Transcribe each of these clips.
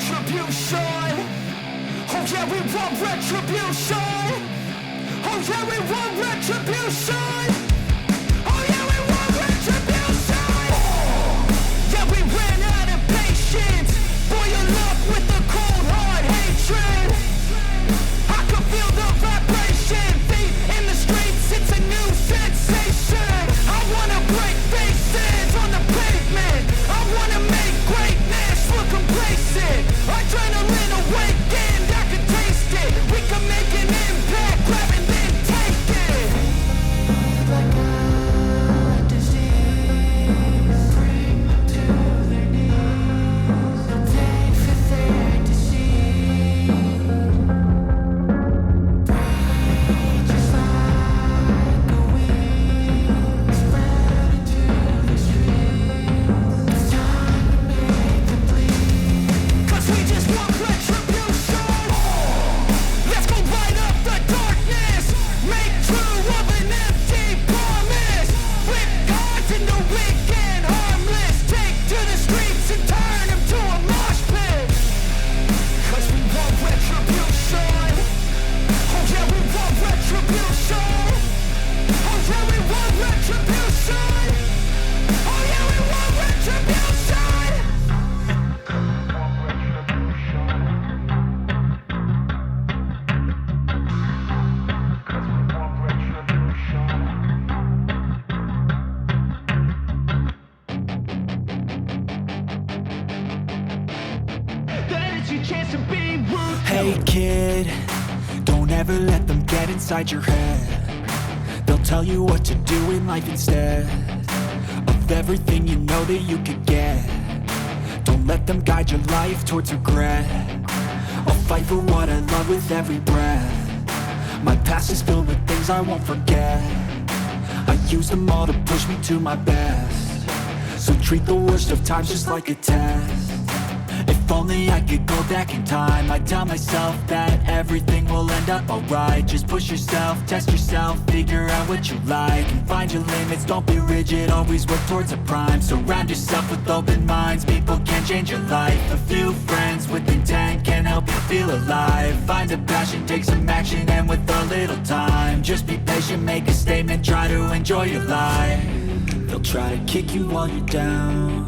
retribution. Oh yeah, we want retribution. Oh yeah, we want retribution. Oh yeah, we want retribution. Yeah, we ran out of patience. Boil up with the cold hard hatred. I can feel the vibration. Feet in the streets, it's a new sensation. I wanna break faces on the pavement. I wanna make greatness look complacent. Adrenaline awakened, I can taste it. We can make an impact, grab and then take it. Like a disease, bring them to their knees. Pay for their disease. Breathe just like a weed, spread into the streets. It's time to make them bleed. 'Cause we just want retribution. Let's go light up the darkness. Make true of an empty promise. Flip cards into weak and harmless. Take to the streets and turn them to a mosh pit. 'Cause we want retribution. Oh yeah, we want retribution. Oh yeah, we want retribution. Oh yeah, we want retribution. That is your chance to be ruthless. Hey kid, don't ever let them get inside your head. They'll tell you what to do in life instead of everything you know that you could get. Don't let them guide your life towards regret. I'll fight for what I love with every breath. My past is filled with things I won't forget. I use them all to push me to my best. So treat the worst of times just like a test. If only I could go back in time, I'd tell myself that everything will end up alright. Just push yourself, test yourself, figure out what you like, and find your limits, don't be rigid, always work towards a prime. Surround yourself with open minds, people can change your life. A few friends with intent can help you feel alive. Find a passion, take some action, and with a little time, just be patient, make a statement, try to enjoy your life. They'll try to kick you while you're down.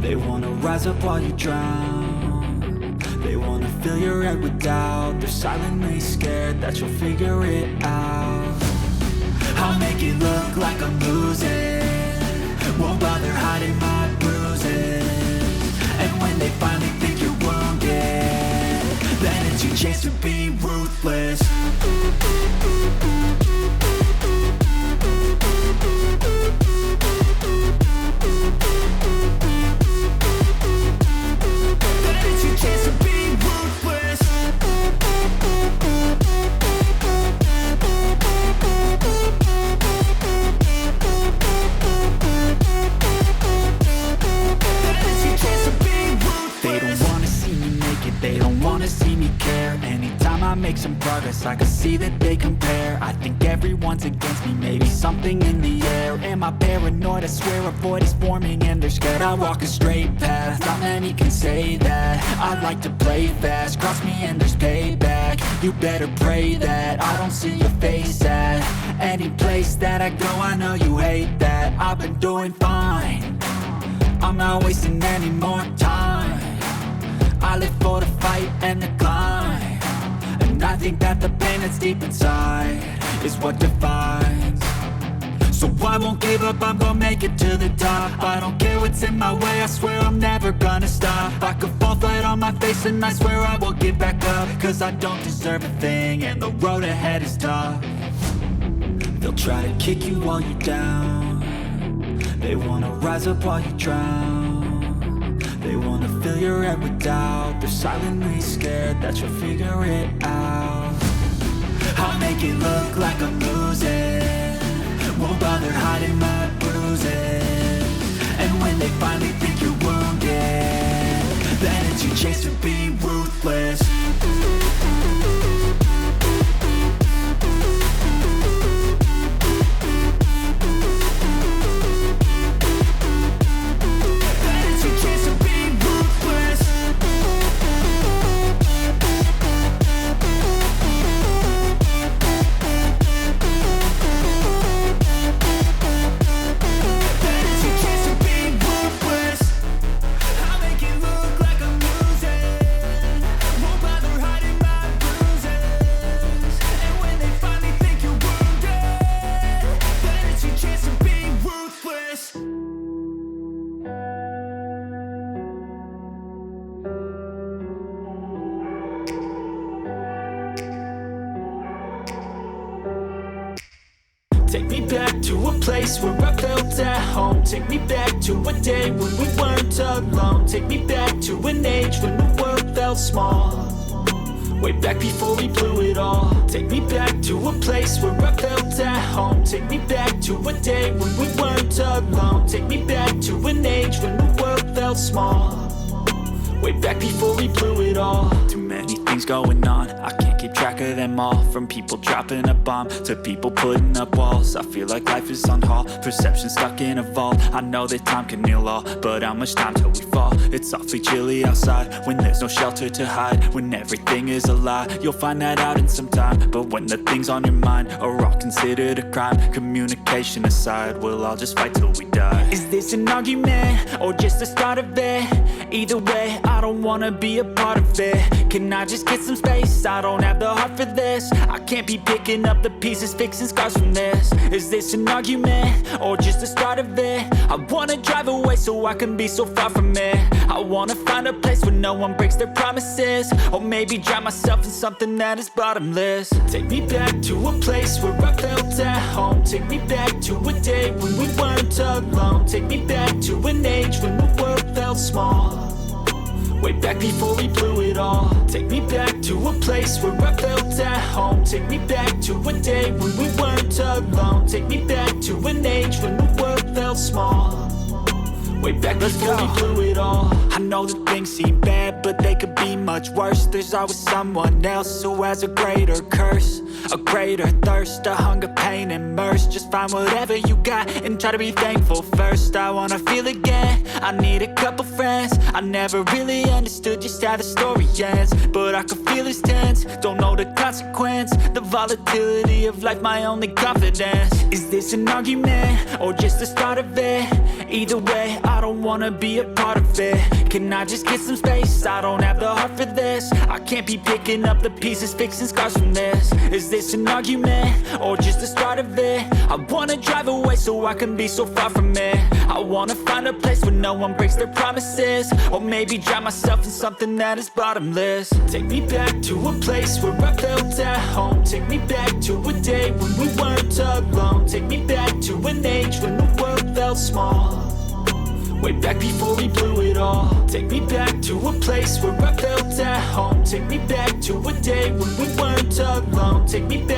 They wanna rise up while you drown. They wanna fill your head with doubt. They're silently scared that you'll figure it out. I'll make it look like I'm losing. Won't bother hiding my bruises. And when they finally think you're wounded, then it's your chance to be ruthless. They don't wanna see me care. Anytime I make some progress, I can see that they compare. I think everyone's against me, maybe something in the air. Am I paranoid? I swear a void is forming and they're scared. I walk a straight path, not many can say that. I like to play fast, cross me and there's payback. You better pray that I don't see your face at any place that I go. I know you hate that. I've been doing fine, I'm not wasting any more time. I live for the fight and the climb, and I think that the pain that's deep inside is what defines. So I won't give up, I'm gonna make it to the top. I don't care what's in my way, I swear I'm never gonna stop. I could fall flat on my face and I swear I will get back up. 'Cause I don't deserve a thing and the road ahead is tough. They'll try to kick you while you're down. They wanna rise up while you drown. They wanna fill your head with doubt. They're silently scared that you'll figure it out. I'll make it look like I'm losing. Won't bother hiding my bruises. And when they finally think you're wounded, then it's your chance to be ruthless. Then it's your chance to be ruthless. Take me back to a place where I felt at home. Take me back to a day when we weren't alone. Take me back to an age when the world felt small. Way back before we blew it all. Take me back to a place where I felt at home. Take me back to a day when we weren't alone. Take me back to an age when the world felt small. Way back before we blew it all. Too many things going on, I can't keep track of them all. From people dropping a bomb to people putting up walls. I feel like life is on hold, perception stuck in a vault. I know that time can heal all, but how much time till we fall? It's awfully chilly outside when there's no shelter to hide. When everything is a lie, you'll find that out in some time. But when the things on your mind are all considered a crime, communication aside, we'll all just fight till we die. Is this an argument or just the start of it? Either way, I don't wanna be a part of it. Can I just get some space? I don't have the heart for this. I can't be picking up the pieces, fixing scars from this. Is this an argument or just the start of it? I wanna drive away so I can be so far from it. I wanna find a place where no one breaks their promises. Or maybe drown myself in something that is bottomless. Take me back to a place where I felt at home. Take me back to a day when we weren't alone. Take me back to an age when the world felt small. Way back before we blew it all. Take me back to a place where I felt at home. Take me back to a day when we weren't alone. Take me back to an age when the world felt small. Way back before we blew it all. I know that things seem bad, but they could be much worse. There's always someone else who has a greater curse, a greater thirst, a hunger, pain, and mercy. Just find whatever you got and try to be thankful first. I wanna feel again, I need a couple friends. I never really understood just how the story ends, but I can feel it's tense, don't know the consequence. The volatility of life, my only confidence. Is this an argument or just the start of it? Either way, I don't wanna be a part of it. Can I just get some space? I don't have the heart for this. I can't be picking up the pieces, fixing scars from this. Is this an argument or just the start of it? I wanna drive away so I can be so far from it. I wanna find a place where no one breaks their promises. Or maybe drown myself in something that is bottomless. Take me back to a place where I felt at home. Take me back to a day when we weren't alone. Take me back to an age when the world felt small. Way back before we blew it all. Take me back to a place where I felt at home. Take me back to a day when we weren't alone. Take me back